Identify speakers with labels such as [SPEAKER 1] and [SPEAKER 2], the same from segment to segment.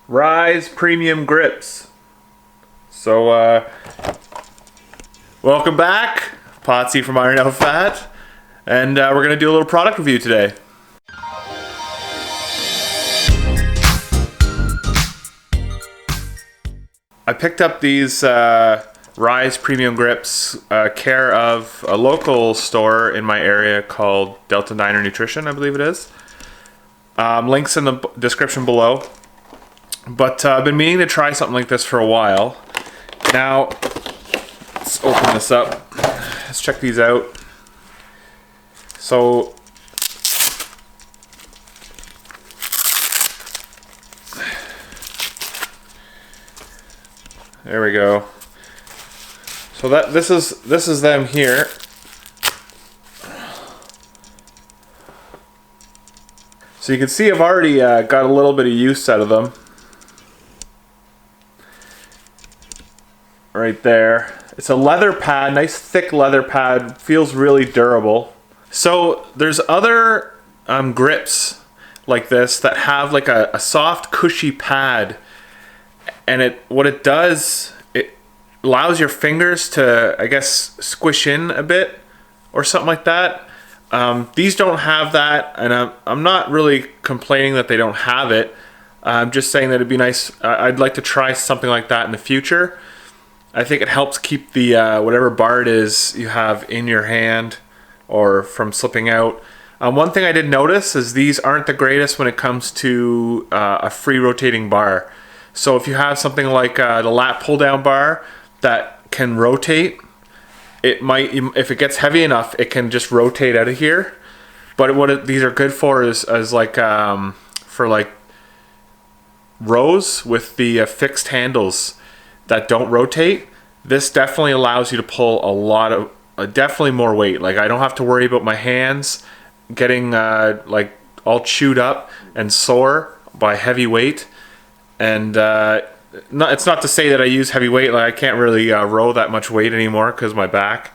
[SPEAKER 1] Rise Premium Grips. So, welcome back. Potsy from Iron Out Fat. And we're going to do a little product review today. I picked up these Rise Premium Grips, care of a local store in my area called Delta Diner Nutrition, I believe it is. Links in the description below. But I've been meaning to try something like this for a while. Now, let's open this up. Let's check these out. So, there we go. So this is them here. So you can see I've already got a little bit of use out of them. Right there. It's a leather pad, nice thick leather pad, feels really durable. So there's other grips like this that have like a soft cushy pad, and what it does, it allows your fingers to, I guess, squish in a bit or something like that. These don't have that, and I'm not really complaining that they don't have it. I'm just saying that it'd be nice. I'd like to try something like that in the future. I think it helps keep the whatever bar it is you have in your hand or from slipping out. One thing I did notice is these aren't the greatest when it comes to a free rotating bar. So if you have something like the lat pull down bar that can rotate, it might, if it gets heavy enough, it can just rotate out of here. But what these are good for is like for like rows with the fixed handles that don't rotate. This definitely allows you to pull a lot of, definitely more weight. Like I don't have to worry about my hands getting like all chewed up and sore by heavy weight. And it's not to say that I use heavy weight. Like I can't really row that much weight anymore because of my back.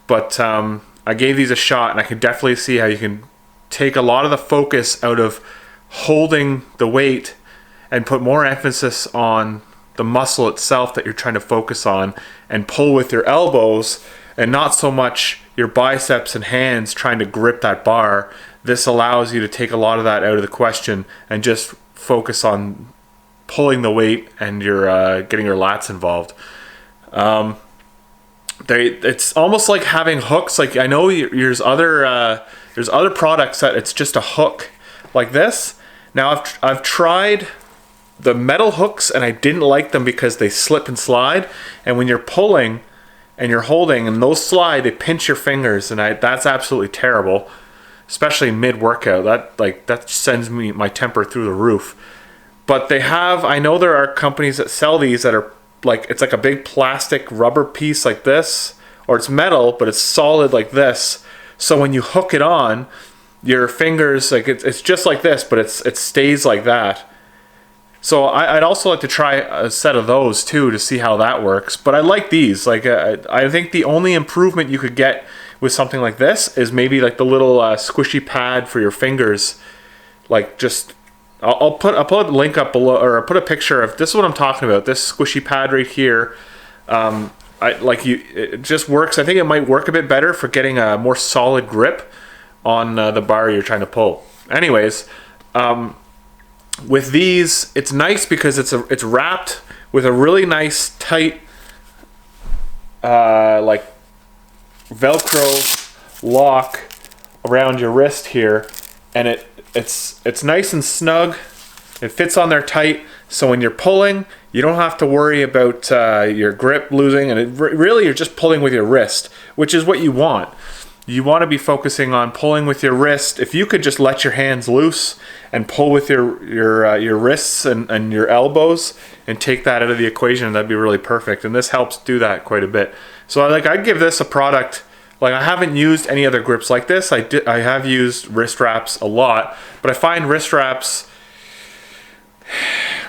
[SPEAKER 1] But I gave these a shot, and I can definitely see how you can take a lot of the focus out of holding the weight and put more emphasis on the muscle itself that you're trying to focus on, and pull with your elbows and not so much your biceps and hands trying to grip that bar. This allows you to take a lot of that out of the question and just focus on pulling the weight and you're getting your lats involved. It's almost like having hooks. Like I know there's other products that it's just a hook like this. Now I've tried the metal hooks, and I didn't like them because they slip and slide, and when you're pulling and you're holding and those slide, they pinch your fingers, and that's absolutely terrible, especially mid-workout. That sends my temper through the roof. But I know there are companies that sell these that are like, it's like a big plastic rubber piece like this, or it's metal but it's solid like this, so when you hook it on, your fingers, like it's just like this, but it stays like that. So I'd also like to try a set of those too to see how that works. But I like these. Like I think the only improvement you could get with something like this is maybe like the little squishy pad for your fingers. Like just, I'll put a link up below, or I'll put a picture of this. Is what I'm talking about. This squishy pad right here. It just works. I think it might work a bit better for getting a more solid grip on the bar you're trying to pull. Anyways. With these, it's nice because it's wrapped with a really nice tight like Velcro lock around your wrist here, and it's nice and snug. It fits on there tight, so when you're pulling, you don't have to worry about your grip losing, and really you're just pulling with your wrist, which is what you want. You want to be focusing on pulling with your wrist. If you could just let your hands loose and pull with your wrists and your elbows and take that out of the equation, that'd be really perfect. And this helps do that quite a bit. So I'd give this a product. Like I haven't used any other grips like this. I have used wrist wraps a lot, but I find wrist wraps,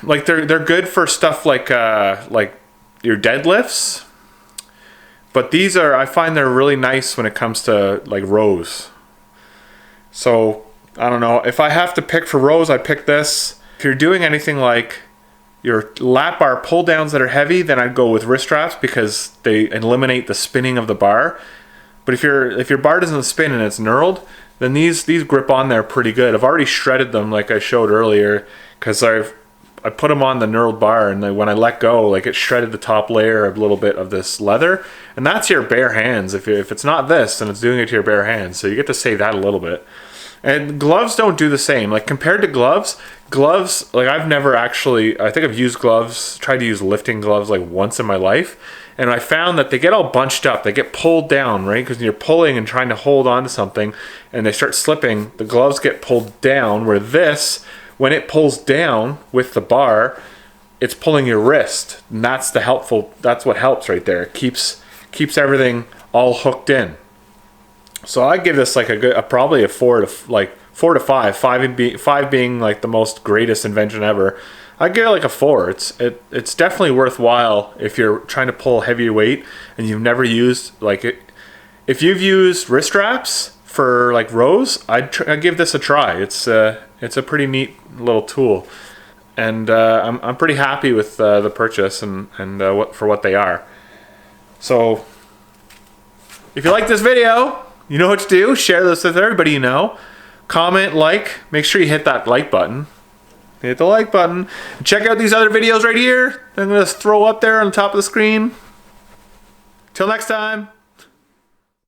[SPEAKER 1] like they're good for stuff like your deadlifts. But these I find they're really nice when it comes to like rows. So I don't know, if I have to pick for rows, I pick this. If you're doing anything like your lat bar pull downs that are heavy, then I'd go with wrist straps because they eliminate the spinning of the bar. But if your bar doesn't spin and it's knurled, then these grip on there pretty good. I've already shredded them like I showed earlier because I put them on the knurled bar, and when I let go, like it shredded the top layer a little bit of this leather, and that's your bare hands. If it's not this, then it's doing it to your bare hands, so you get to save that a little bit. And gloves don't do the same. Like compared to gloves, like I've never actually, I think I've used gloves, tried to use lifting gloves like once in my life, and I found that they get all bunched up, they get pulled down, right? Because you're pulling and trying to hold on to something, and they start slipping, the gloves get pulled down, where this, when it pulls down with the bar, it's pulling your wrist, and that's what helps right there. It keeps everything all hooked in. So I give this like probably a 4 to 5. 5 being like the most greatest invention ever. I give it like a 4. It's definitely worthwhile if you're trying to pull heavy weight and you've never used like it. If you've used wrist straps for like rows, I'd give this a try. It's a pretty neat little tool, and I'm pretty happy with the purchase and what they are. So if you like this video, you know what to do. Share this with everybody you know. Comment, like, make sure you hit that like button. Hit the like button. Check out these other videos right here. I'm going to throw up there on the top of the screen. Till next time.